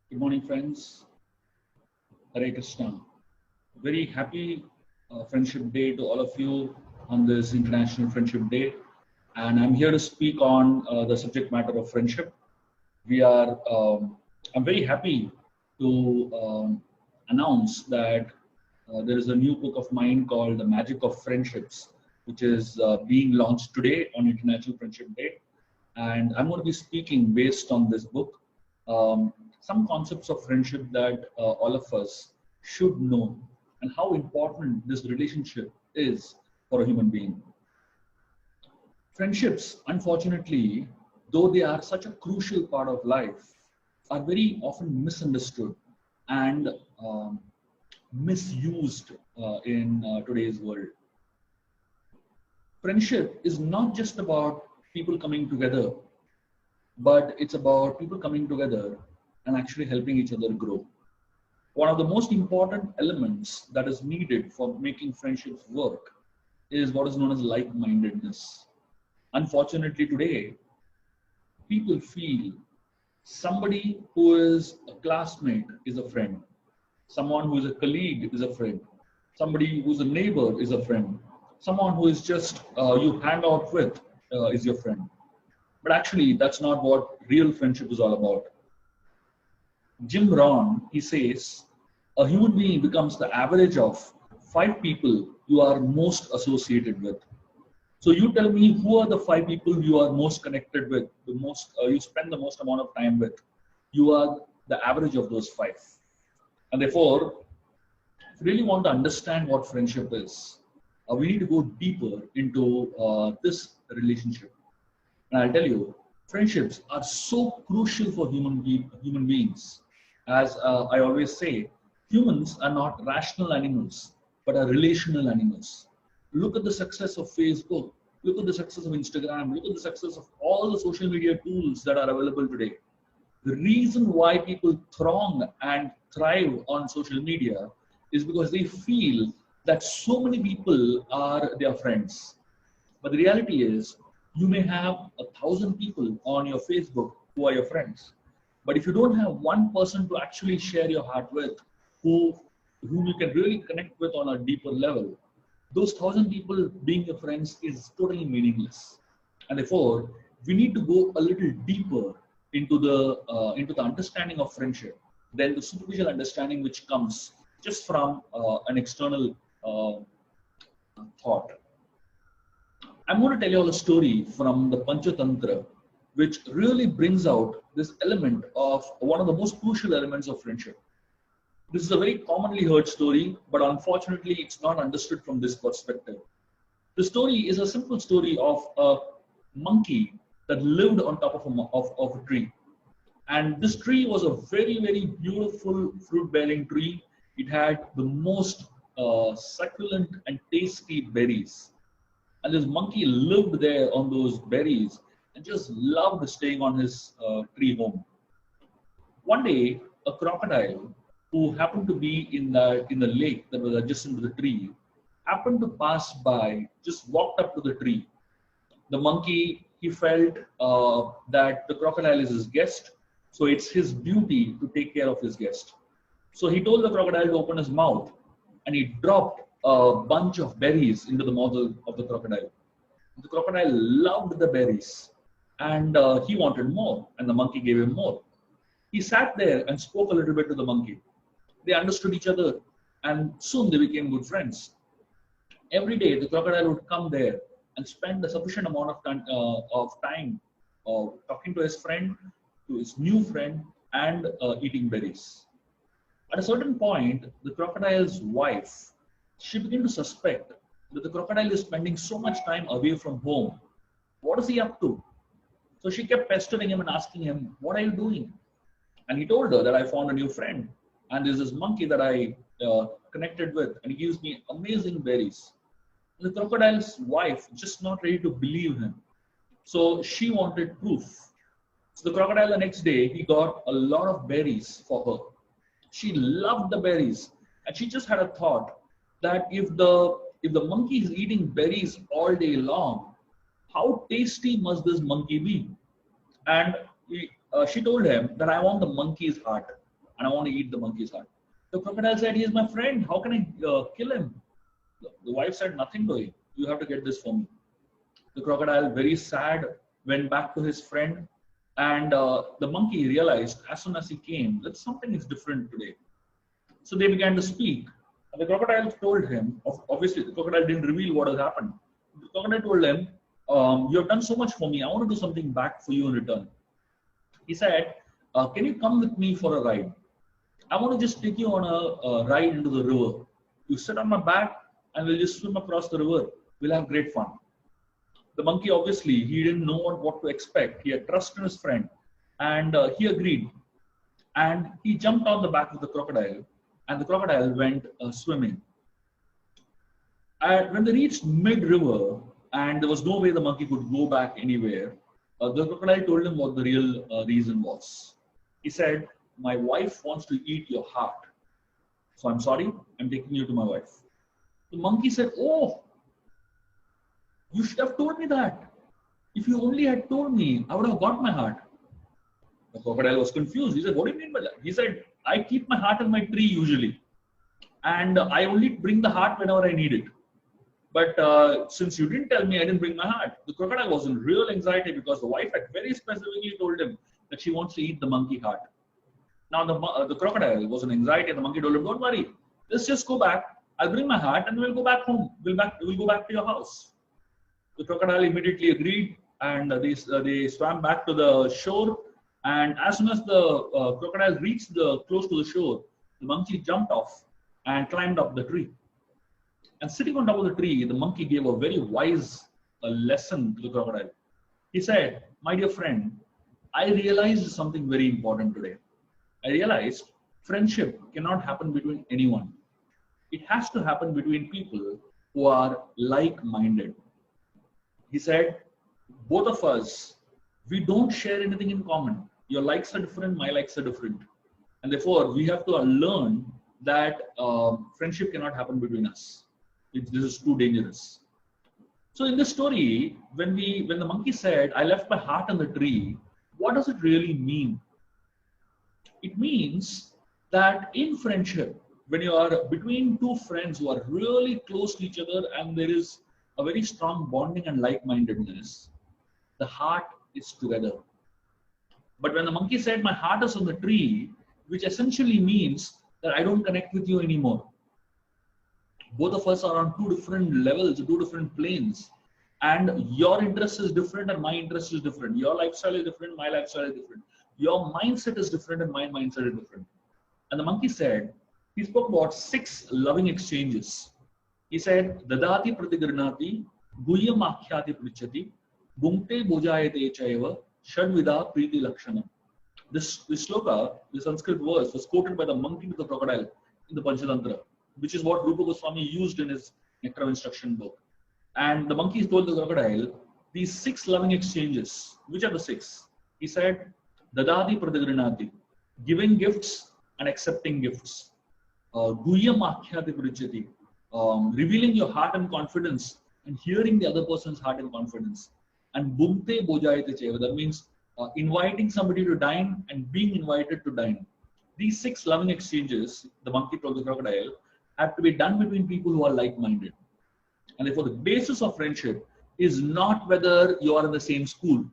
Good morning, friends. Hare Krishna. Very happy Friendship Day to all of you on this International Friendship Day. And I'm here to speak on the subject matter of friendship. We are, I'm very happy to announce that there is a new book of mine called The Magic of Friendships, which is being launched today on International Friendship Day. And I'm going to be speaking based on this book, some concepts of friendship that all of us should know, and how important this relationship is for a human being. Friendships, unfortunately, though they are such a crucial part of life, are very often misunderstood and misused in today's world. Friendship is not just about people coming together, but it's about people coming together and actually helping each other grow. One of the most important elements that is needed for making friendships work is what is known as like-mindedness. Unfortunately, today, people feel somebody who is a classmate is a friend, someone who is a colleague is a friend, somebody who's a neighbor is a friend, someone who is just you hang out with is your friend. But actually, that's not what real friendship is all about. Jim Rohn, he says, a human being becomes the average of 5 people you are most associated with. So you tell me, who are the 5 people you are most connected with, the most you spend the most amount of time with? You are the average of those 5. And therefore, if you really want to understand what friendship is, we need to go deeper into this relationship. And I'll tell you, friendships are so crucial for human beings. As I always say, humans are not rational animals, but are relational animals. Look at the success of Facebook. Look at the success of Instagram. Look at the success of all the social media tools that are available today. The reason why people throng and thrive on social media is because they feel that so many people are their friends. But the reality is, you may have 1,000 people on your Facebook who are your friends. But if you don't have one person to actually share your heart with, whom you can really connect with on a deeper level, those 1,000 people being your friends is totally meaningless. And therefore, we need to go a little deeper into the understanding of friendship than the superficial understanding which comes just from an external thought. I'm going to tell you all a story from the Panchatantra, which really brings out this element of one of the most crucial elements of friendship. This is a very commonly heard story, but unfortunately, it's not understood from this perspective. The story is a simple story of a monkey that lived on top of a tree. And this tree was a very, very beautiful fruit bearing tree. It had the most succulent and tasty berries. And this monkey lived there on those berries and just loved staying on his tree home. One day, a crocodile who happened to be in the lake that was adjacent to the tree happened to pass by, just walked up to the tree. The monkey, he felt that the crocodile is his guest, so it's his duty to take care of his guest. So he told the crocodile to open his mouth, and he dropped a bunch of berries into the mouth of the crocodile. The crocodile loved the berries, and he wanted more, and the monkey gave him more. He sat there and spoke a little bit to the monkey. They understood each other, and soon they became good friends. Every day, the crocodile would come there and spend a sufficient amount of time talking to his friend, to his new friend, and eating berries. At a certain point, the crocodile's wife, she began to suspect that the crocodile is spending so much time away from home. What is he up to? So she kept pestering him and asking him, "What are you doing?" And he told her that, "I found a new friend, and there's this monkey that I connected with, and he gives me amazing berries." The crocodile's wife just not ready to believe him. So she wanted proof. So the crocodile the next day, he got a lot of berries for her. She loved the berries, and she just had a thought that if the monkey is eating berries all day long, how tasty must this monkey be? And she told him that, "I want the monkey's heart." and I want to eat the monkey's heart. The crocodile said, he is my friend. How can I kill him? The wife said, nothing doing. You have to get this for me. The crocodile, very sad, went back to his friend, and the monkey realized as soon as he came that something is different today. So they began to speak. And the crocodile told him, obviously the crocodile didn't reveal what has happened. The crocodile told him, you have done so much for me. I want to do something back for you in return. He said, can you come with me for a ride? I want to just take you on a ride into the river. You sit on my back and we'll just swim across the river. We'll have great fun. The monkey, obviously, he didn't know what to expect. He had trust in his friend, and he agreed. And he jumped on the back of the crocodile, and the crocodile went swimming. And when they reached mid-river, and there was no way the monkey could go back anywhere, the crocodile told him what the real reason was. He said, my wife wants to eat your heart. So I'm sorry, I'm taking you to my wife. The monkey said, oh, you should have told me that. If you only had told me, I would have got my heart. The crocodile was confused. He said, what do you mean by that? He said, I keep my heart in my tree usually. And I only bring the heart whenever I need it. But since you didn't tell me, I didn't bring my heart. The crocodile was in real anxiety because the wife had very specifically told him that she wants to eat the monkey heart. Now the crocodile was in anxiety, and the monkey told him, don't worry, let's just go back. I'll bring my heart and we'll go back home. We'll go back to your house. The crocodile immediately agreed, and they swam back to the shore. And as soon as the crocodile reached close to the shore, the monkey jumped off and climbed up the tree. And sitting on top of the tree, the monkey gave a very wise lesson to the crocodile. He said, my dear friend, I realized something very important today. I realized friendship cannot happen between anyone. It has to happen between people who are like-minded. He said, both of us, we don't share anything in common. Your likes are different, my likes are different. And therefore, we have to learn that friendship cannot happen between us. This is too dangerous. So in this story, when the monkey said, I left my heart on the tree, what does it really mean? It means that in friendship, when you are between two friends who are really close to each other and there is a very strong bonding and like-mindedness, the heart is together. But when the monkey said, my heart is on the tree, which essentially means that I don't connect with you anymore. Both of us are on two different levels, two different planes. And your interest is different and my interest is different. Your lifestyle is different, my lifestyle is different. Your mindset is different and my mindset is different. And the monkey said, he spoke about 6 loving exchanges. He said, Dadati pratigranati, guhyam akhyati prichati, bhungte bhojayate chaiva, shadvida priti lakshana. This sloka, the Sanskrit verse, was quoted by the monkey to the crocodile in the Panchatantra, which is what Rupa Goswami used in his Nectar of Instruction book. And the monkey told the crocodile these 6 loving exchanges. Which are the 6? He said, Dadati pratigranati, giving gifts and accepting gifts. Guhyam akhyati prichati, revealing your heart and confidence and hearing the other person's heart and confidence. And bhungte bhojayate chaiva, that means inviting somebody to dine and being invited to dine. These 6 loving exchanges, the monkey told the crocodile, have to be done between people who are like-minded. And therefore, the basis of friendship is not whether you are in the same school.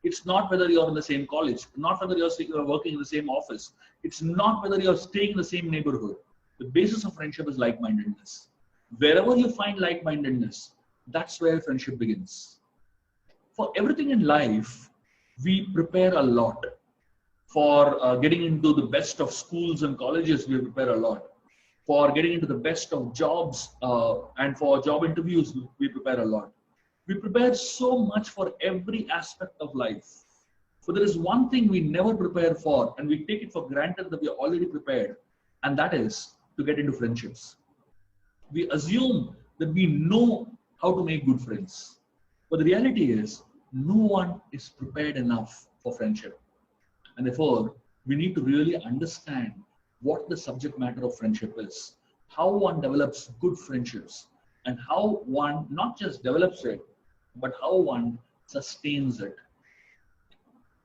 It's not whether you're in the same college, not whether you're working in the same office. It's not whether you're staying in the same neighborhood. The basis of friendship is like-mindedness. Wherever you find like-mindedness, that's where friendship begins. For everything in life, we prepare a lot. For getting into the best of schools and colleges, we prepare a lot. For getting into the best of jobs and for job interviews, we prepare a lot. We prepare so much for every aspect of life. So there is one thing we never prepare for, and we take it for granted that we are already prepared, and that is to get into friendships. We assume that we know how to make good friends. But the reality is, no one is prepared enough for friendship. And therefore, we need to really understand what the subject matter of friendship is, how one develops good friendships, and how one not just develops it, but how one sustains it.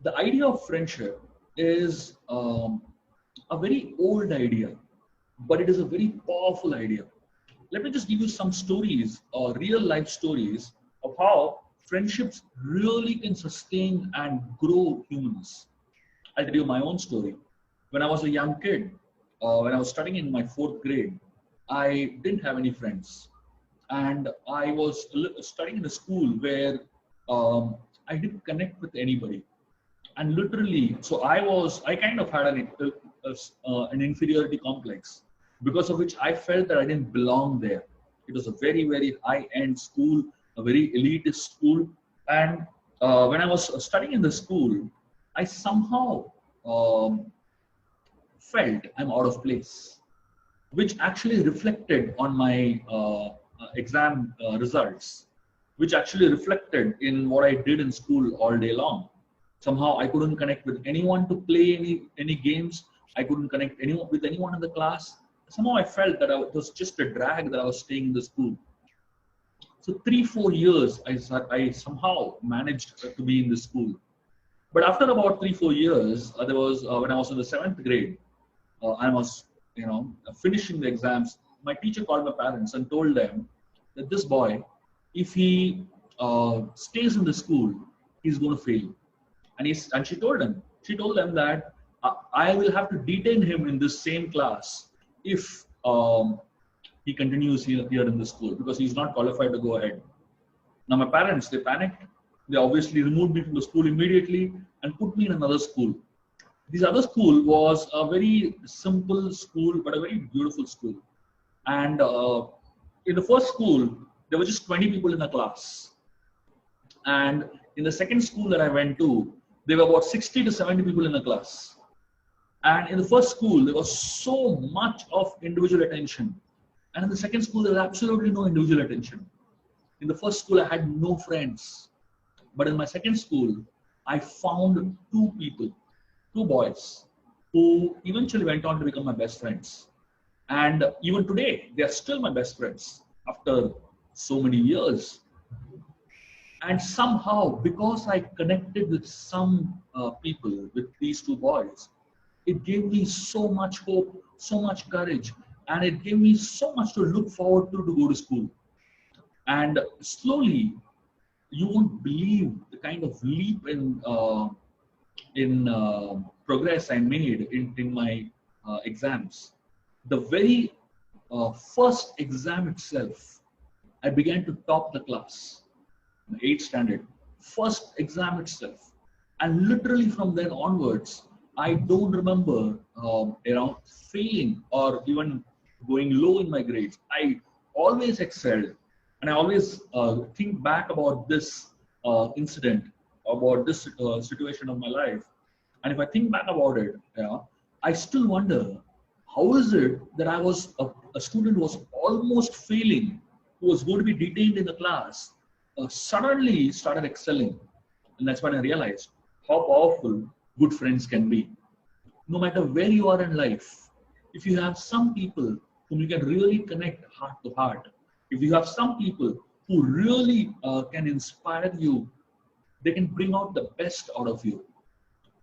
The idea of friendship is a very old idea, but it is a very powerful idea. Let me just give you some stories, real life stories of how friendships really can sustain and grow humans. I'll tell you my own story. When I was a young kid, when I was studying in my fourth grade, I didn't have any friends. And I was studying in a school where I didn't connect with anybody. And literally, so I kind of had an inferiority complex, because of which I felt that I didn't belong there. It was a very, very high-end school, a very elitist school. And when I was studying in the school, I somehow um, felt I'm out of place, which actually reflected on my exam results, which actually reflected in what I did in school all day long. Somehow I couldn't connect with anyone to play any games. I couldn't connect with anyone in the class. Somehow I felt that it was just a drag that I was staying in the school. So 3-4 years, I somehow managed to be in the school. But after about 3-4 years, there was when I was in the seventh grade, I was, finishing the exams. My teacher called my parents and told them that this boy, if he stays in the school, he's going to fail. And she told them that I will have to detain him in this same class if he continues here in the school, because he's not qualified to go ahead. Now my parents, they panicked. They obviously removed me from the school immediately and put me in another school. This other school was a very simple school, but a very beautiful school. And in the first school, there were just 20 people in the class. And in the second school that I went to, there were about 60 to 70 people in the class. And in the first school, there was so much of individual attention. And in the second school, there was absolutely no individual attention. In the first school, I had no friends. But in my second school, I found two people, two boys, who eventually went on to become my best friends. And even today, they are still my best friends after so many years. And somehow, because I connected with some people, with these two boys, it gave me so much hope, so much courage, and it gave me so much to look forward to go to school. And slowly, you won't believe the kind of leap in progress I made in my exams. The very first exam itself, I began to top the class, 8th standard, first exam itself. And literally from then onwards, I don't remember failing or even going low in my grades. I always excelled. And I always think back about this incident, about this situation of my life. And if I think back about it, I still wonder, how is it that I was a student who was almost failing, who was going to be detained in the class, suddenly started excelling. And that's when I realized how powerful good friends can be. No matter where you are in life, if you have some people whom you can really connect heart to heart, if you have some people who really can inspire you, they can bring out the best out of you.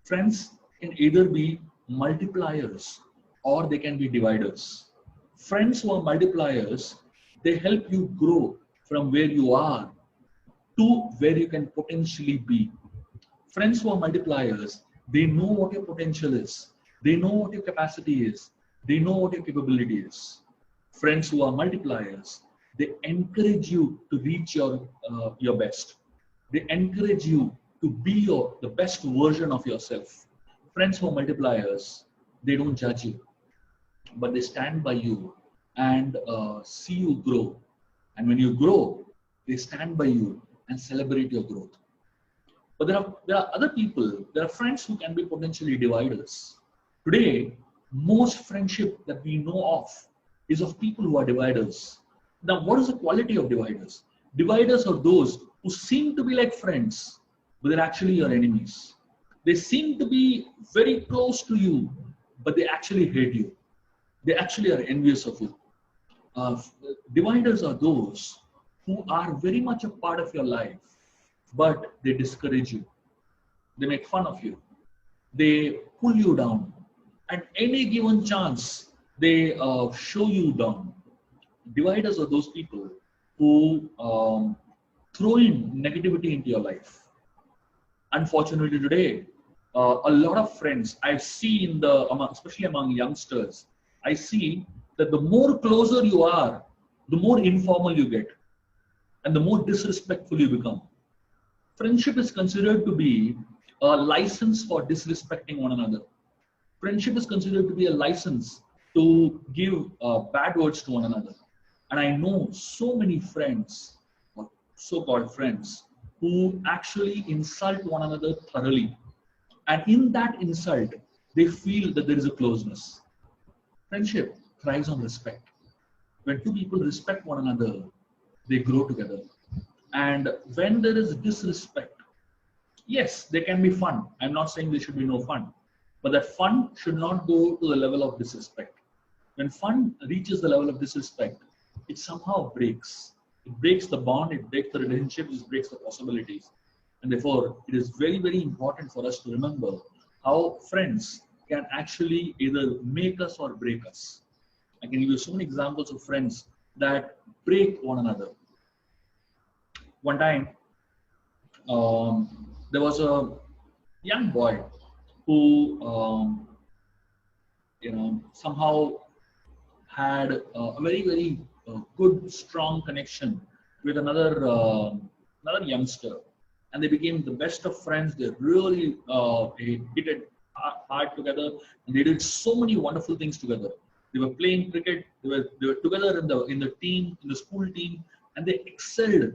Friends can either be multipliers or they can be dividers. Friends who are multipliers, they help you grow from where you are to where you can potentially be. Friends who are multipliers, they know what your potential is. They know what your capacity is. They know what your capability is. Friends who are multipliers, they encourage you to reach your best. They encourage you to be the best version of yourself. Friends who are multipliers, they don't judge you, but they stand by you and see you grow. And when you grow, they stand by you and celebrate your growth. But there are other people, there are friends who can be potentially dividers. Today, most friendship that we know of is of people who are dividers. Now, what is the quality of dividers? Dividers are those who seem to be like friends, but they're actually your enemies. They seem to be very close to you, but they actually hate you. They actually are envious of you. Dividers are those who are very much a part of your life, but they discourage you. They make fun of you. They pull you down. At any given chance, they show you down. Dividers are those people who throw in negativity into your life. Unfortunately, today, a lot of friends I see especially among youngsters, I see that the more closer you are, the more informal you get, and the more disrespectful you become. Friendship is considered to be a license for disrespecting one another. Friendship is considered to be a license to give bad words to one another. And I know so many friends, or so-called friends, who actually insult one another thoroughly. And in that insult, they feel that there is a closeness. Friendship thrives on respect. When two people respect one another, they grow together. And when there is disrespect, yes, there can be fun. I'm not saying there should be no fun, but that fun should not go to the level of disrespect. When fun reaches the level of disrespect, it somehow breaks. It breaks the bond, it breaks the relationship, it breaks the possibilities. And therefore, it is very, very important for us to remember how friends can actually either make us or break us. I can give you so many examples of friends that break one another. One time, there was a young boy who, somehow had a very, very good, strong connection with another youngster, and they became the best of friends. They really hit it hard together, and they did so many wonderful things together. They were playing cricket. They were together in the team, in the school team, and they excelled.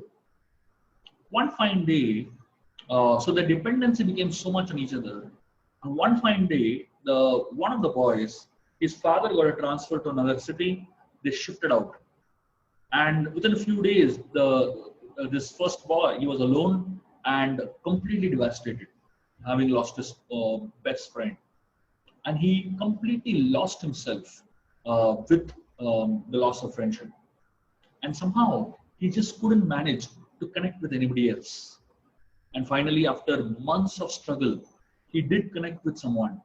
One fine day, so the dependency became so much on each other. And one fine day, the one of the boys, his father got a transfer to another city. They shifted out, and within a few days, the this first boy, he was alone and completely devastated, having lost his best friend, and he completely lost himself with the loss of friendship. And somehow he just couldn't manage to connect with anybody else. And finally, after months of struggle, he did connect with someone,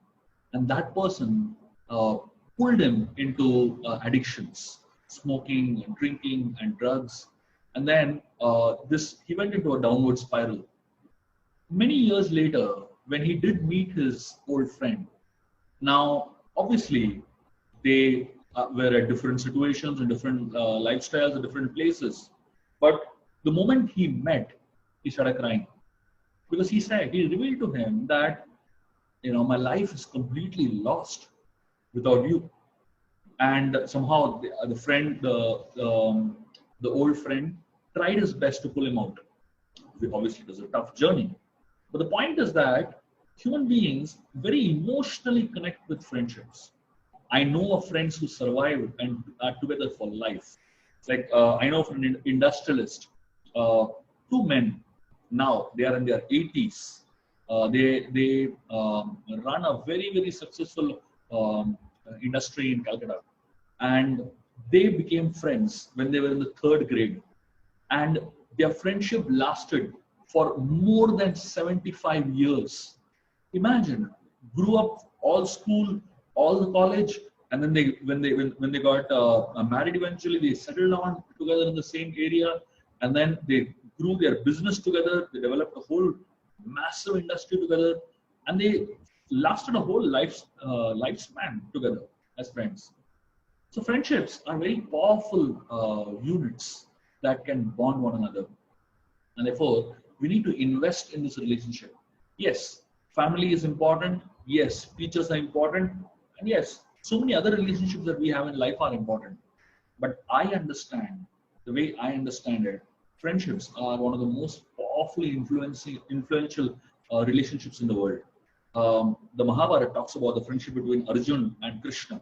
and that person uh, pulled him into addictions, smoking, and drinking, and drugs. And then this he went into a downward spiral. Many years later, when he did meet his old friend, now obviously they were at different situations and different lifestyles and different places. But the moment he met, he started crying because he revealed to him that my life is completely lost without you. And somehow the old friend tried his best to pull him out. Obviously, it was a tough journey. But the point is that human beings very emotionally connect with friendships. I know of friends who survived and are together for life. Like I know of an industrialist, uh, two men now, they are in their 80s. They run a very, very successful industry in Calcutta. And they became friends when they were in the third grade. And their friendship lasted for more than 75 years. Imagine, grew up all school, all the college, and then when they got married eventually, they settled on together in the same area, and then they grew their business together. They developed a whole massive industry together, and they lasted a whole lifespan together as friends. So friendships are very powerful units that can bond one another. And therefore, we need to invest in this relationship. Yes, family is important. Yes, teachers are important. And yes, so many other relationships that we have in life are important. But I understand, the way I understand it, friendships are one of the most powerfully influential relationships in the world. The Mahabharata talks about the friendship between Arjun and Krishna.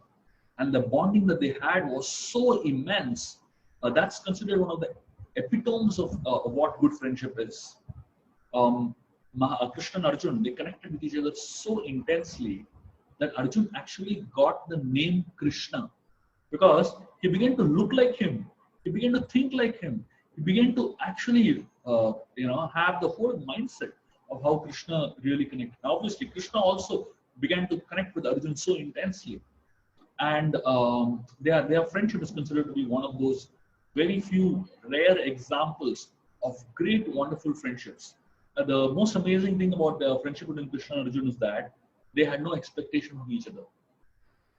And the bonding that they had was so immense. That's considered one of the epitomes of what good friendship is. Krishna and Arjun, they connected with each other so intensely that Arjun actually got the name Krishna because he began to look like him, he began to think like him, he began to actually, have the whole mindset of how Krishna really connected. Now, obviously, Krishna also began to connect with Arjun so intensely. And their friendship is considered to be one of those very few rare examples of great, wonderful friendships. The most amazing thing about the friendship between Krishna and Arjun is that they had no expectation from each other.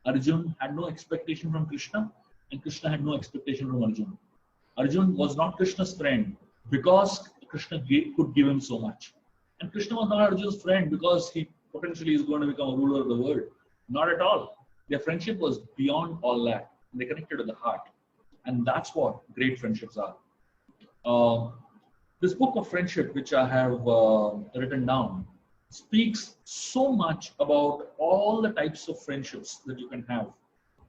Arjun had no expectation from Krishna, and Krishna had no expectation from Arjun. Arjun was not Krishna's friend because Krishna could give him so much. And Krishna was not Arjun's friend because he potentially is going to become a ruler of the world. Not at all. Their friendship was beyond all that. They connected to the heart. And that's what great friendships are. This book of friendship, which I have written down, speaks so much about all the types of friendships that you can have.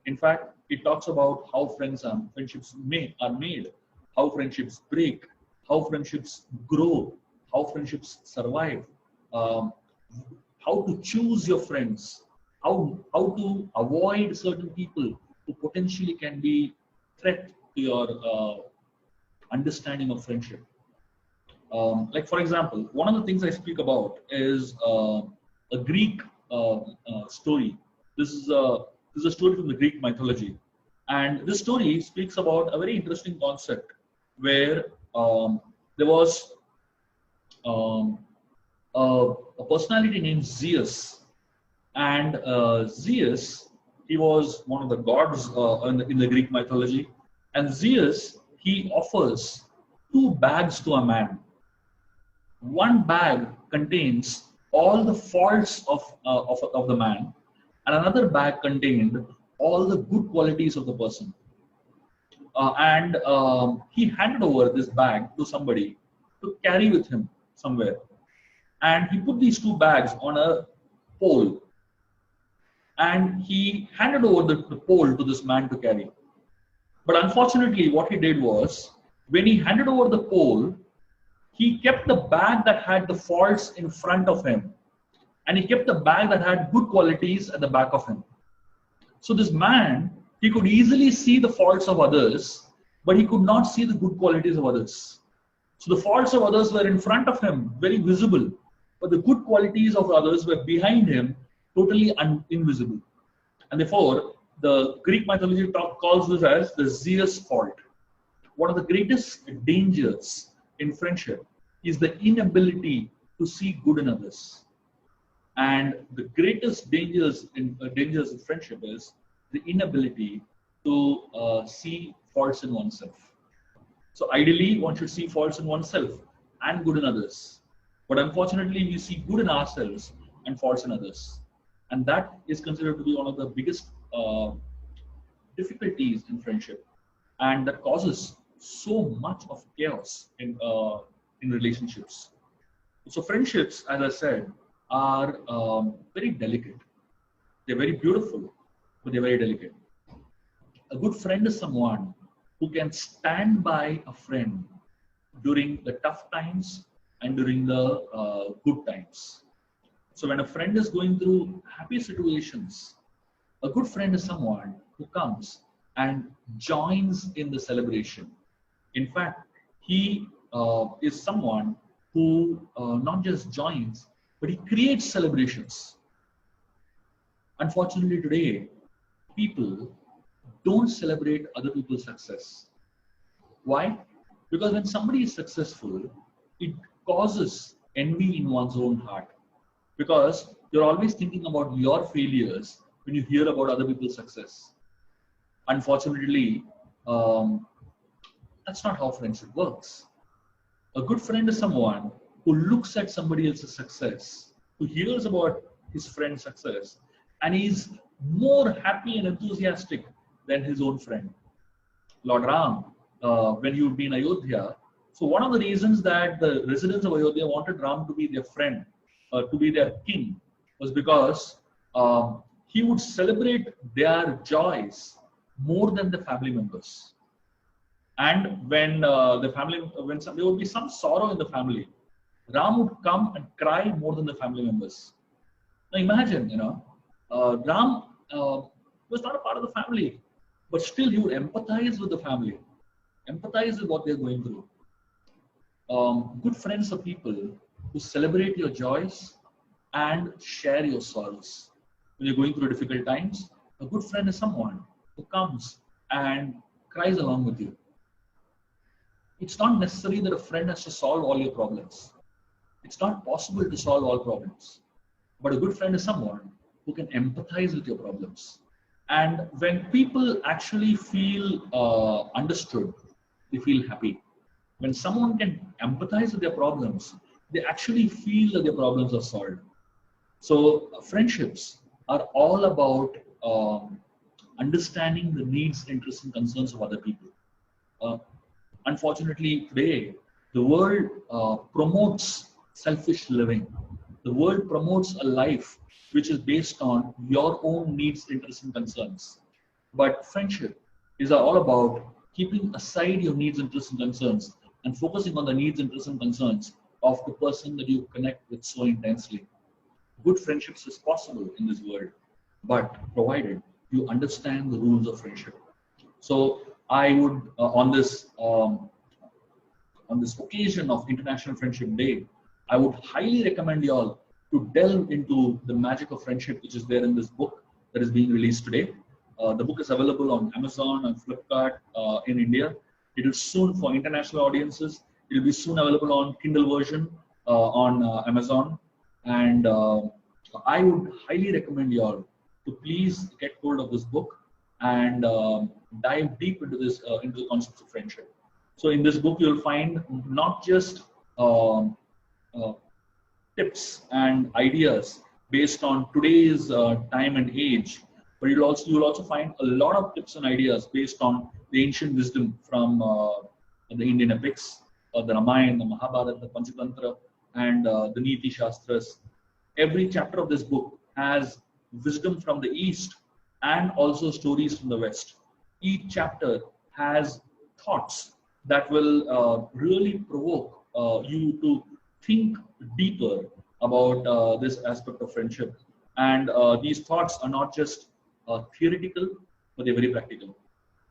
In fact, it talks about how friendships are made, how friendships break, how friendships grow, how friendships survive, um, how to choose your friends, how to avoid certain people who potentially can be threat to your understanding of friendship. Like for example, one of the things I speak about is a Greek story. This is a story from the Greek mythology, and this story speaks about a very interesting concept where there was um, a personality named Zeus, and Zeus, he was one of the gods in the Greek mythology, and Zeus, he offers two bags to a man. One bag contains all the faults of the man, and another bag contained all the good qualities of the person. And he handed over this bag to somebody to carry with him somewhere. And he put these two bags on a pole, and he handed over the pole to this man to carry. But unfortunately, what he did was, when he handed over the pole, he kept the bag that had the faults in front of him, and he kept the bag that had good qualities at the back of him. So this man, he could easily see the faults of others, but he could not see the good qualities of others. So the faults of others were in front of him, very visible, but the good qualities of others were behind him, totally invisible. And therefore, the Greek mythology calls this as the Zeus fault. One of the greatest dangers in friendship is the inability to see good in others. And the greatest dangers in friendship is the inability to see faults in oneself. So ideally, one should see faults in oneself and good in others. But unfortunately, we see good in ourselves and faults in others. And that is considered to be one of the biggest difficulties in friendship. And that causes so much of chaos in relationships. So friendships, as I said, are very delicate. They're very beautiful, but they're very delicate. A good friend is someone who can stand by a friend during the tough times and during the good times. So when a friend is going through happy situations, a good friend is someone who comes and joins in the celebration. In fact, he is someone who not just joins, but he creates celebrations. Unfortunately, today, people don't celebrate other people's success. Why? Because when somebody is successful, it causes envy in one's own heart. Because you're always thinking about your failures when you hear about other people's success. Unfortunately, that's not how friendship works. A good friend is someone who looks at somebody else's success, who hears about his friend's success, and he's more happy and enthusiastic than his own friend. Lord Ram, when he would be in Ayodhya, so one of the reasons that the residents of Ayodhya wanted Ram to be their friend, to be their king, was because he would celebrate their joys more than the family members. And when there would be some sorrow in the family, Ram would come and cry more than the family members. Now imagine, Ram was not a part of the family, but still he would empathize with the family, empathize with what they're going through. Good friends are people who celebrate your joys and share your sorrows. when you're going through difficult times, a good friend is someone who comes and cries along with you. It's not necessary that a friend has to solve all your problems. It's not possible to solve all problems. But a good friend is someone who can empathize with your problems. And when people actually feel understood, they feel happy. When someone can empathize with their problems, they actually feel that their problems are solved. So friendships are all about understanding the needs, interests, and concerns of other people. Uh, Unfortunately, today, the world promotes selfish living. The world promotes a life which is based on your own needs, interests, and concerns. But friendship is all about keeping aside your needs, interests, and concerns and focusing on the needs, interests, and concerns of the person that you connect with so intensely. Good friendships is possible in this world, but provided you understand the rules of friendship. So I would, on this occasion of International Friendship Day, I would highly recommend you all to delve into the magic of friendship, which is there in this book that is being released today. The book is available on Amazon and Flipkart in India. It is soon for international audiences. It will be soon available on Kindle version on Amazon. And I would highly recommend you all to please get hold of this book and dive deep into this into the concepts of friendship. So in this book, you'll find not just uh, tips and ideas based on today's time and age, but you'll also find a lot of tips and ideas based on the ancient wisdom from the Indian epics, the Ramayana, the Mahabharata, the Panchatantra, and the Niti Shastras. Every chapter of this book has wisdom from the East and also stories from the West. Each chapter has thoughts that will really provoke you to think deeper about this aspect of friendship. And these thoughts are not just theoretical, but they're very practical.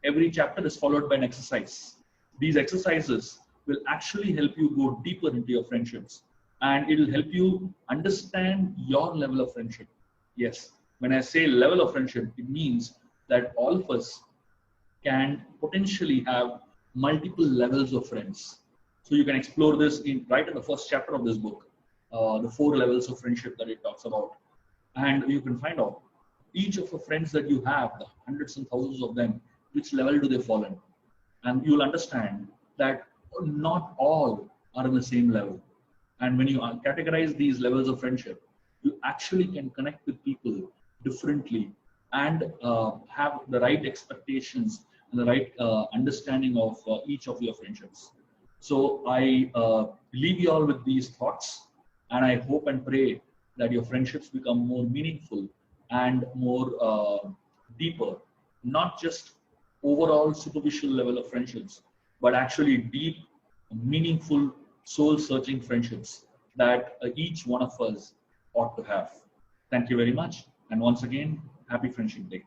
Every chapter is followed by an exercise. These exercises will actually help you go deeper into your friendships, and it will help you understand your level of friendship. Yes, when I say level of friendship, it means that all of us can potentially have multiple levels of friends. So you can explore this right in the first chapter of this book, the 4 levels of friendship that it talks about. And you can find out each of the friends that you have, the hundreds and thousands of them, which level do they fall in. And you'll understand that not all are in the same level. And when you categorize these levels of friendship, you actually can connect with people differently and have the right expectations and the right understanding of each of your friendships. So I leave you all with these thoughts, and I hope and pray that your friendships become more meaningful and more deeper, not just overall superficial level of friendships, but actually deep, meaningful, soul-searching friendships that each one of us ought to have. Thank you very much, and once again, happy Friendship Day.